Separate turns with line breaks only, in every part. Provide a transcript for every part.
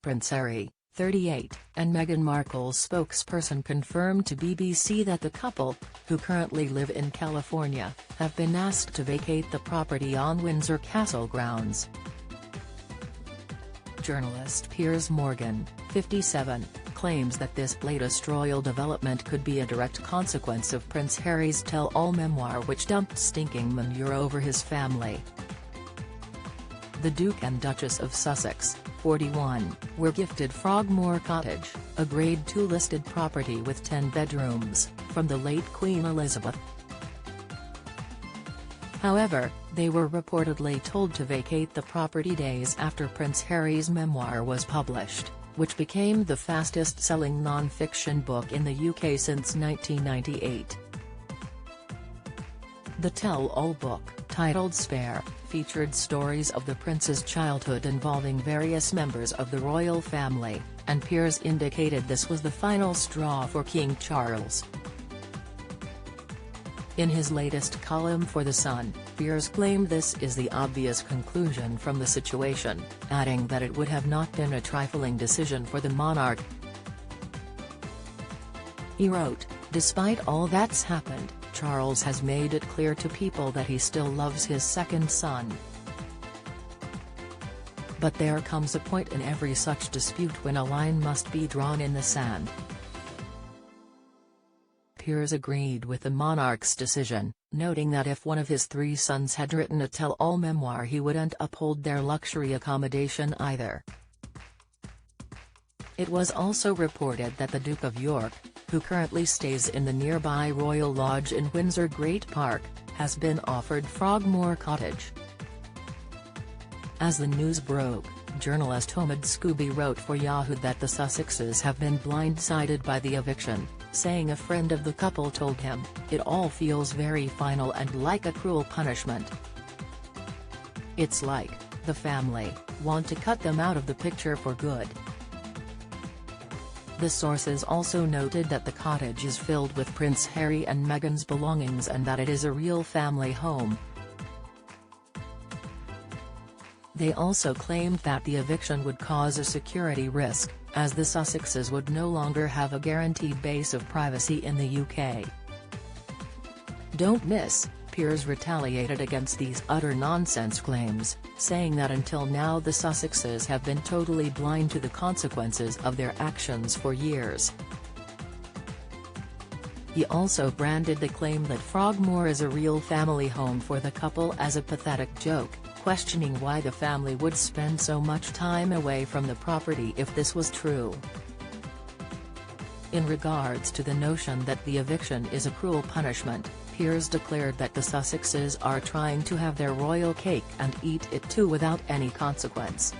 Prince Harry, 38, and Meghan Markle's spokesperson confirmed to BBC that the couple, who currently live in California, have been asked to vacate the property on Windsor Castle grounds. Journalist Piers Morgan, 57, claims that this latest royal development could be a direct consequence of Prince Harry's tell-all memoir, which dumped stinking manure over his family. The Duke and Duchess of Sussex, 41, were gifted Frogmore Cottage, a Grade II listed property with 10 bedrooms, from the late Queen Elizabeth. However, they were reportedly told to vacate the property days after Prince Harry's memoir was published, which became the fastest-selling non-fiction book in the UK since 1998. The tell-all book, titled Spare, featured stories of the prince's childhood involving various members of the royal family, and Piers indicated this was the final straw for King Charles. In his latest column for The Sun, Piers claimed this is the obvious conclusion from the situation, adding that it would have not been a trifling decision for the monarch. He wrote, "Despite all that's happened, Charles has made it clear to people that he still loves his second son. But there comes a point in every such dispute when a line must be drawn in the sand." Piers agreed with the monarch's decision, noting that if one of his 3 sons had written a tell-all memoir, he wouldn't uphold their luxury accommodation either. It was also reported that the Duke of York, who currently stays in the nearby Royal Lodge in Windsor Great Park, has been offered Frogmore Cottage. As the news broke, journalist Omid Scooby wrote for Yahoo that the Sussexes have been blindsided by the eviction, saying a friend of the couple told him, "It all feels very final and like a cruel punishment. It's like, the family, want to cut them out of the picture for good." The sources also noted that the cottage is filled with Prince Harry and Meghan's belongings and that it is a real family home. They also claimed that the eviction would cause a security risk, as the Sussexes would no longer have a guaranteed base of privacy in the UK. "Don't miss," Piers retaliated against these utter nonsense claims, saying that until now the Sussexes have been totally blind to the consequences of their actions for years. He also branded the claim that Frogmore is a real family home for the couple as a pathetic joke, questioning why the family would spend so much time away from the property if this was true. In regards to the notion that the eviction is a cruel punishment, Piers declared that the Sussexes are trying to have their royal cake and eat it too without any consequence.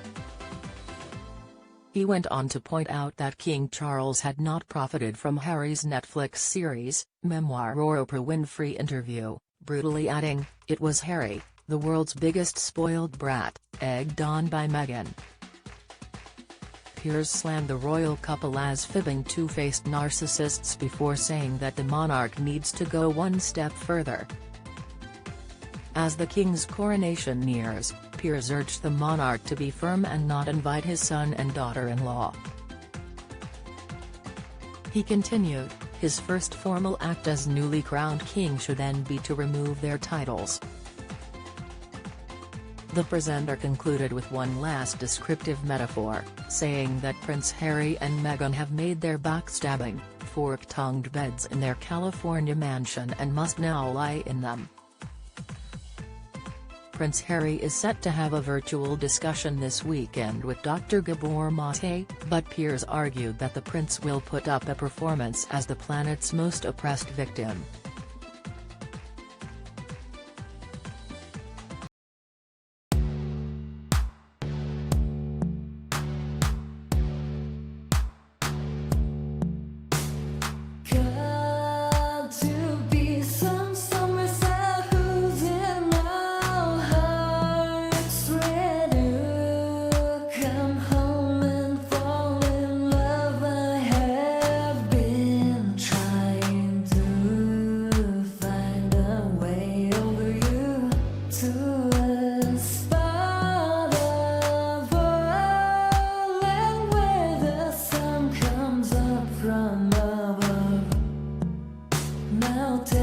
He went on to point out that King Charles had not profited from Harry's Netflix series, memoir or Oprah Winfrey interview, brutally adding, "It was Harry, the world's biggest spoiled brat, egged on by Meghan." Piers slammed the royal couple as fibbing two-faced narcissists before saying that the monarch needs to go one step further. As the king's coronation nears, Piers urged the monarch to be firm and not invite his son and daughter-in-law. He continued, his first formal act as newly crowned king should then be to remove their titles. The presenter concluded with one last descriptive metaphor, saying that Prince Harry and Meghan have made their backstabbing, fork-tongued beds in their California mansion and must now lie in them. Prince Harry is set to have a virtual discussion this weekend with Dr. Gabor Mate, but Piers argued that the prince will put up a performance as the planet's most oppressed victim.
Fall in love, I have been trying to. mountain.